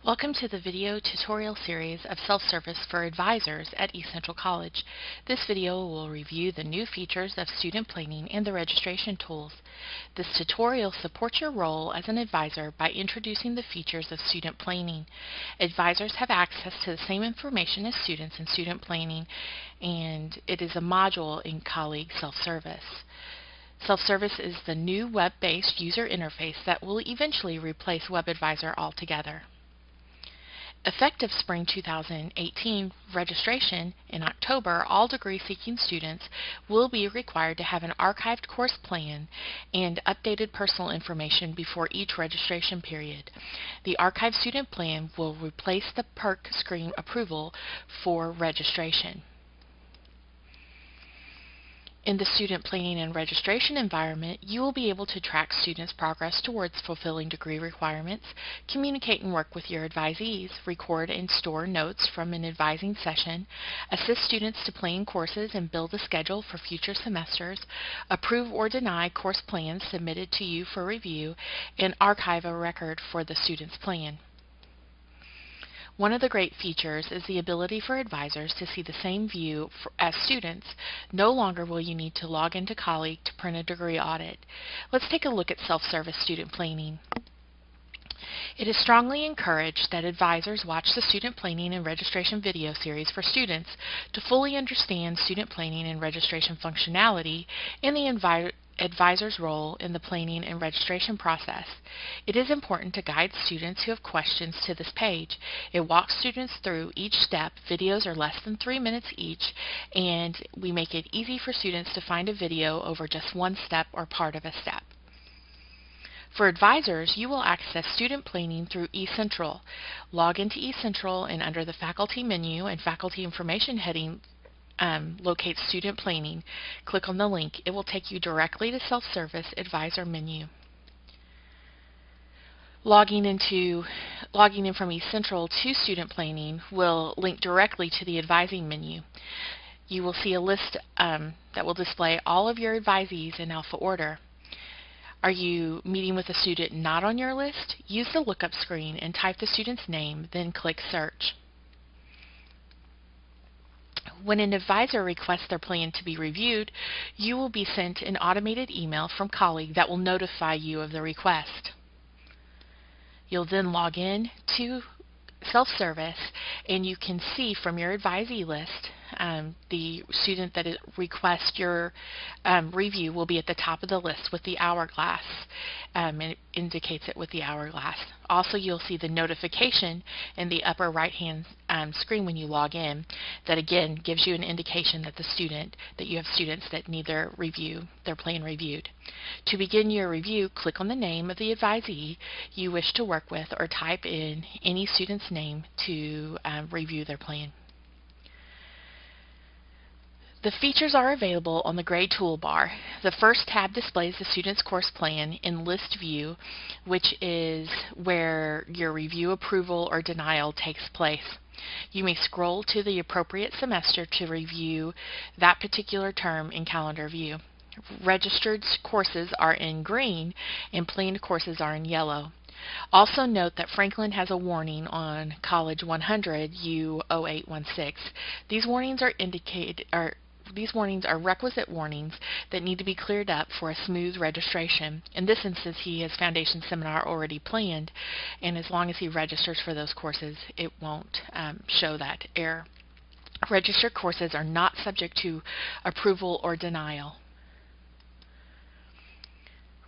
Welcome to the video tutorial series of self-service for advisors at East Central College. This video will review the new features of student planning and the registration tools. This tutorial supports your role as an advisor by introducing the features of student planning. Advisors have access to the same information as students in student planning, and it is a module in colleague self-service. Self-service is the new web-based user interface that will eventually replace WebAdvisor altogether. Effective spring 2018 registration in October, all degree-seeking students will be required to have an archived course plan and updated personal information before each registration period. The archived student plan will replace the PERC screen approval for registration. In the student planning and registration environment, you will be able to track students' progress towards fulfilling degree requirements, communicate and work with your advisees, record and store notes from an advising session, assist students to plan courses and build a schedule for future semesters, approve or deny course plans submitted to you for review, and archive a record for the student's plan. One of the great features is the ability for advisors to see the same view as students. No longer will you need to log into Colleague to print a degree audit. Let's take a look at self-service student planning. It is strongly encouraged that advisors watch the student planning and registration video series for students to fully understand student planning and registration functionality and the advisor's role in the planning and registration process. It is important to guide students who have questions to this page. It walks students through each step. Videos are less than 3 minutes each, and we make it easy for students to find a video over just one step or part of a step. For advisors, you will access student planning through eCentral. Log into eCentral and under the Faculty menu and Faculty Information heading locate student planning. Click on the link. It will take you directly to self-service advisor menu. Logging in from eCentral to student planning will link directly to the advising menu. You will see a list that will display all of your advisees in alpha order. Are you meeting with a student not on your list? Use the lookup screen and type the student's name, then click search. When an advisor requests their plan to be reviewed, you will be sent an automated email from Colleague that will notify you of the request. You'll then log in to self-service, and you can see from your advisee list the student that requests your review will be at the top of the list with the hourglass. It indicates it with the hourglass. Also, you'll see the notification in the upper right-hand screen when you log in that again gives you an indication that you have students that need their plan reviewed. To begin your review, click on the name of the advisee you wish to work with or type in any student's name to review their plan. The features are available on the gray toolbar. The first tab displays the student's course plan in list view, which is where your review approval or denial takes place. You may scroll to the appropriate semester to review that particular term in calendar view. Registered courses are in green and planned courses are in yellow. Also note that Franklin has a warning on College 100 U0816. These warnings are requisite warnings that need to be cleared up for a smooth registration. In this instance, he has foundation seminar already planned, and as long as he registers for those courses, it won't show that error. Registered courses are not subject to approval or denial.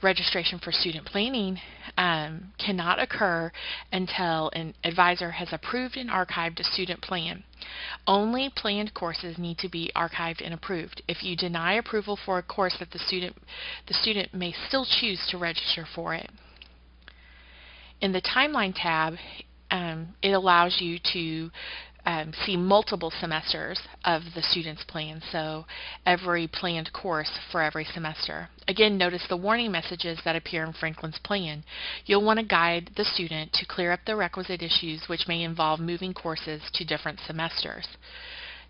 Registration for student planning cannot occur until an advisor has approved and archived a student plan. Only planned courses need to be archived and approved. If you deny approval for a course that the student may still choose to register for it. In the Timeline tab, it allows you to see multiple semesters of the student's plan, so every planned course for every semester. Again, notice the warning messages that appear in Franklin's plan. You'll want to guide the student to clear up the requisite issues which may involve moving courses to different semesters.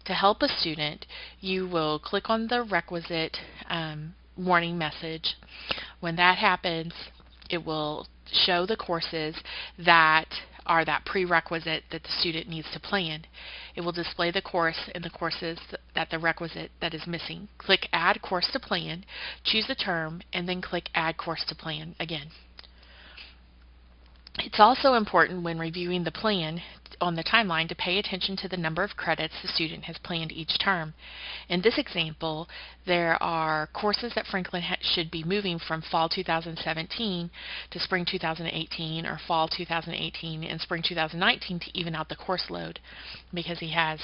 To help a student, you will click on the requisite warning message. When that happens, it will show the courses that are that prerequisite that the student needs to plan. It will display the course and the courses that the requisite that is missing. Click Add Course to Plan, choose the term, and then click Add Course to Plan again. It's also important when reviewing the plan on the timeline to pay attention to the number of credits the student has planned each term. In this example, there are courses that Franklin should be moving from fall 2017 to spring 2018 or fall 2018 and spring 2019 to even out the course load, because he has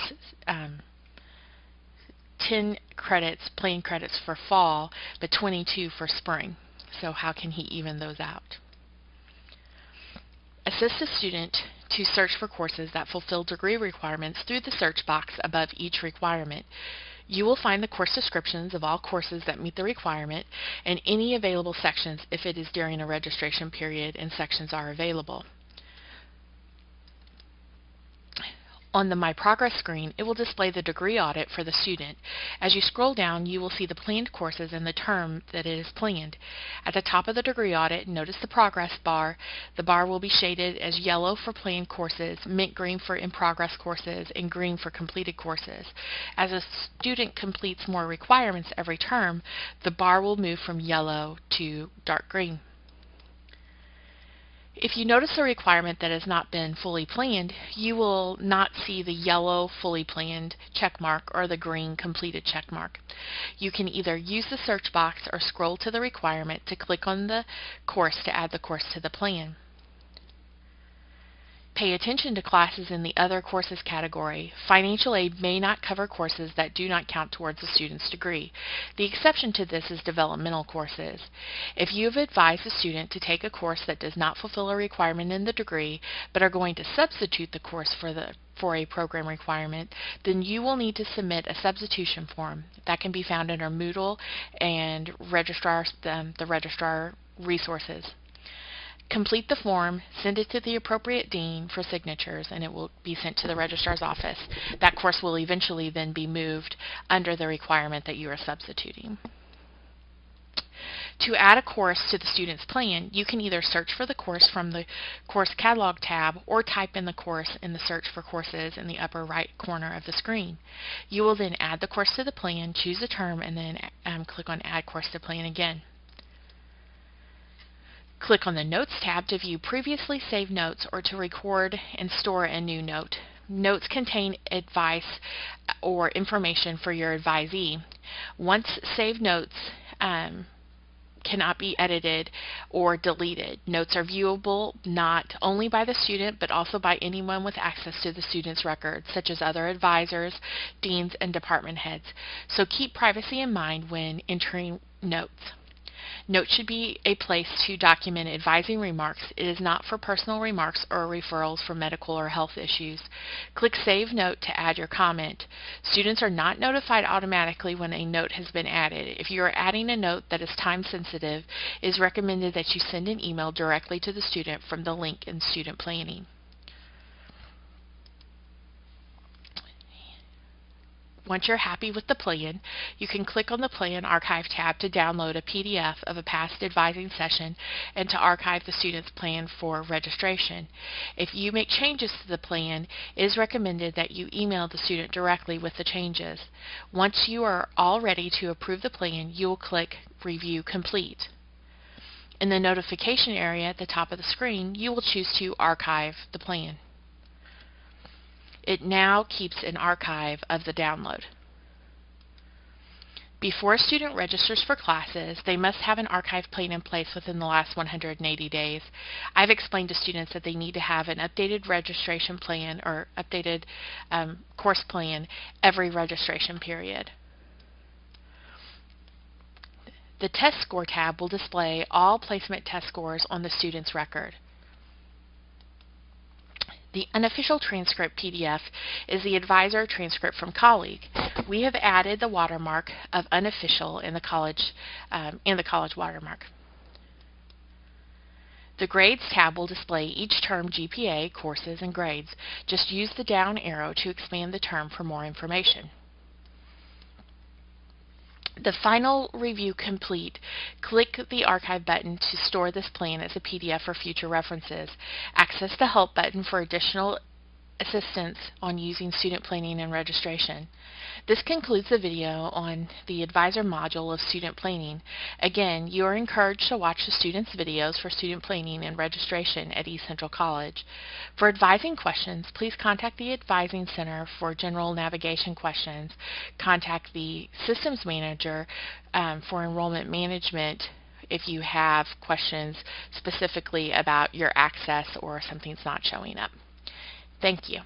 10 credits, planned credits for fall, but 22 for spring. So how can he even those out? Assist the student to search for courses that fulfill degree requirements through the search box above each requirement. You will find the course descriptions of all courses that meet the requirement and any available sections if it is during a registration period and sections are available. On the My Progress screen, it will display the degree audit for the student. As you scroll down, you will see the planned courses and the term that it is planned. At the top of the degree audit, notice the progress bar. The bar will be shaded as yellow for planned courses, mint green for in-progress courses, and green for completed courses. As a student completes more requirements every term, the bar will move from yellow to dark green. If you notice a requirement that has not been fully planned, you will not see the yellow fully planned checkmark or the green completed checkmark. You can either use the search box or scroll to the requirement to click on the course to add the course to the plan. Pay attention to classes in the Other Courses category. Financial aid may not cover courses that do not count towards a student's degree. The exception to this is developmental courses. If you have advised a student to take a course that does not fulfill a requirement in the degree, but are going to substitute the course for a program requirement, then you will need to submit a substitution form. That can be found under Moodle and the registrar resources. Complete the form, send it to the appropriate dean for signatures, and it will be sent to the registrar's office. That course will eventually then be moved under the requirement that you are substituting. To add a course to the student's plan, you can either search for the course from the Course Catalog tab or type in the course in the Search for Courses in the upper right corner of the screen. You will then add the course to the plan, choose the term, and then click on Add Course to Plan again. Click on the Notes tab to view previously saved notes or to record and store a new note. Notes contain advice or information for your advisee. Once saved notes cannot be edited or deleted. Notes are viewable not only by the student but also by anyone with access to the student's records, such as other advisors, deans, and department heads. So keep privacy in mind when entering notes. Notes should be a place to document advising remarks. It is not for personal remarks or referrals for medical or health issues. Click Save Note to add your comment. Students are not notified automatically when a note has been added. If you are adding a note that is time sensitive, it is recommended that you send an email directly to the student from the link in Student Planning. Once you're happy with the plan, you can click on the Plan Archive tab to download a PDF of a past advising session and to archive the student's plan for registration. If you make changes to the plan, it is recommended that you email the student directly with the changes. Once you are all ready to approve the plan, you will click Review Complete. In the notification area at the top of the screen, you will choose to archive the plan. It now keeps an archive of the download. Before a student registers for classes, they must have an archive plan in place within the last 180 days. I've explained to students that they need to have an updated registration plan or updated course plan every registration period. The Test Score tab will display all placement test scores on the student's record. The unofficial transcript PDF is the advisor transcript from colleague. We have added the watermark of unofficial in the college watermark. The Grades tab will display each term GPA, courses, and grades. Just use the down arrow to expand the term for more information. The final review complete, click the Archive button to store this plan as a PDF for future references. Access the Help button for additional assistance on using student planning and registration. This concludes the video on the Advisor module of student planning. Again, you are encouraged to watch the students' videos for student planning and registration at East Central College. For advising questions, please contact the Advising Center for general navigation questions. Contact the Systems Manager for enrollment management if you have questions specifically about your access or something's not showing up. Thank you.